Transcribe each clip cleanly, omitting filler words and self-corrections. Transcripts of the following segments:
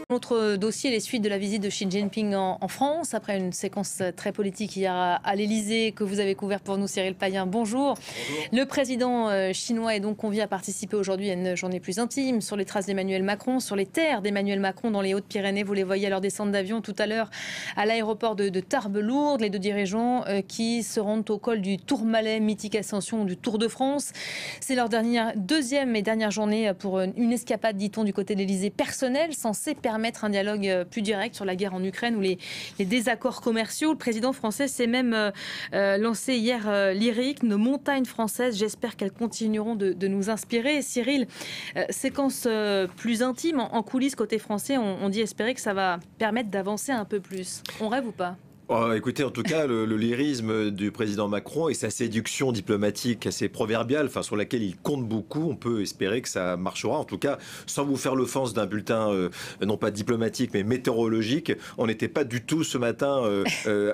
Autre dossier, les suites de la visite de Xi Jinping en France, après une séquence très politique hier à l'Elysée que vous avez couvert pour nous, Cyril Payen. Bonjour. Bonjour. Le président chinois est donc convié à participer aujourd'hui à une journée plus intime sur les traces d'Emmanuel Macron, sur les terres d'Emmanuel Macron dans les Hautes-Pyrénées. Vous les voyez à leur descente d'avion tout à l'heure à l'aéroport de Tarbes-Lourdes. Les deux dirigeants qui se rendent au col du Tourmalet, mythique ascension du Tour de France. C'est leur deuxième et dernière journée pour une escapade, dit-on, du côté de l'Elysée personnelle, censée permettre un dialogue plus direct sur la guerre en Ukraine ou les désaccords commerciaux. Le président français s'est même lancé hier lyrique, nos montagnes françaises, j'espère qu'elles continueront de nous inspirer. Cyril, séquence plus intime en coulisses côté français, on dit espérer que ça va permettre d'avancer un peu plus. On rêve ou pas ? Oh, écoutez, en tout cas, le lyrisme du président Macron et sa séduction diplomatique assez proverbiale, sur laquelle il compte beaucoup, on peut espérer que ça marchera. En tout cas, sans vous faire l'offense d'un bulletin, non pas diplomatique, mais météorologique, on n'était pas du tout ce matin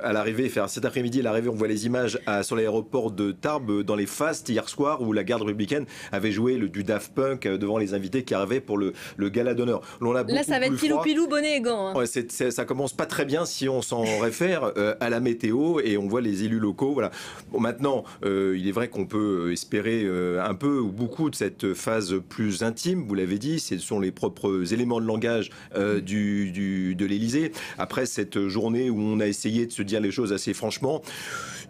à l'arrivée. Cet après-midi, à l'arrivée, on voit les images sur l'aéroport de Tarbes, dans les fastes, hier soir, où la garde républicaine avait joué du Daft Punk devant les invités qui arrivaient pour le gala d'honneur. Là, ça va être pilou-pilou, bonnet et gants. Hein. Ouais, ça commence pas très bien si on s'en réfère à la météo et on voit les élus locaux. Voilà. Bon, maintenant, il est vrai qu'on peut espérer un peu ou beaucoup de cette phase plus intime. Vous l'avez dit, ce sont les propres éléments de langage de l'Élysée. Après cette journée où on a essayé de se dire les choses assez franchement,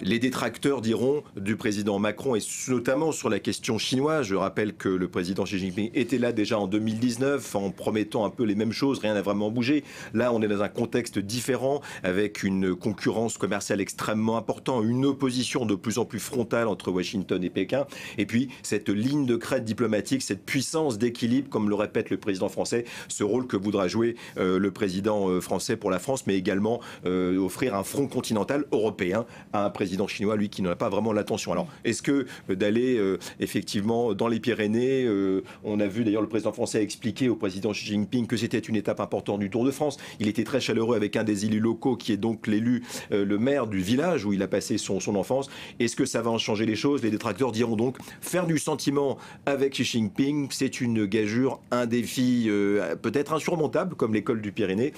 les détracteurs diront du président Macron, et notamment sur la question chinoise. Je rappelle que le président Xi Jinping était là déjà en 2019 en promettant un peu les mêmes choses. Rien n'a vraiment bougé. Là, on est dans un contexte différent avec une concurrence commerciale extrêmement importante, une opposition de plus en plus frontale entre Washington et Pékin, et puis cette ligne de crête diplomatique, cette puissance d'équilibre, comme le répète le président français, ce rôle que voudra jouer le président français pour la France, mais également offrir un front continental européen à un président chinois, lui, qui n'en a pas vraiment l'attention. Alors, est-ce que d'aller effectivement dans les Pyrénées, on a vu d'ailleurs le président français expliquer au président Xi Jinping que c'était une étape importante du Tour de France. Il était très chaleureux avec un des élus locaux, qui est donc l'élu, le maire du village où il a passé son enfance. Est-ce que ça va en changer les choses? Les détracteurs diront donc faire du sentiment avec Xi Jinping, c'est une gageure, un défi peut-être insurmontable, comme l'école des Pyrénées,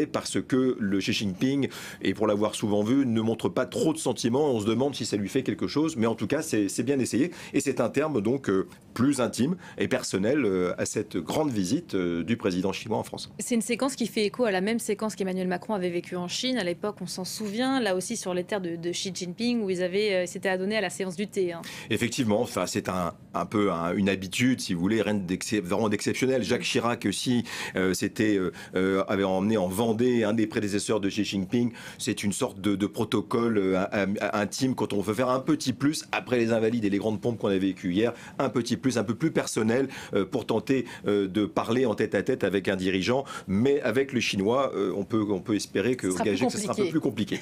parce que le Xi Jinping, et pour l'avoir souvent vu, ne montre pas trop de sentiments. On se demande si ça lui fait quelque chose, mais en tout cas, c'est bien essayé. Et c'est un terme donc plus intime et personnel à cette grande visite du président chinois en France. C'est une séquence qui fait écho à la même séquence qu'Emmanuel Macron avait vécue en Chine. À l'époque, on s'en souvient, là aussi sur les terres de Xi Jinping, où ils s'étaient adonnés à la séance du thé. Hein. Effectivement, c'est un peu une habitude, si vous voulez, rien vraiment d'exceptionnel. Jacques Chirac aussi avait emmené en Vendée un des prédécesseurs de Xi Jinping. C'est une sorte de protocole intime quand on veut faire un petit plus, après les Invalides et les grandes pompes qu'on a vécues hier, un petit plus, un peu plus personnel pour tenter de parler en tête-à-tête avec un dirigeant. Mais avec le Chinois, on peut espérer que ce sera un peu plus compliqué.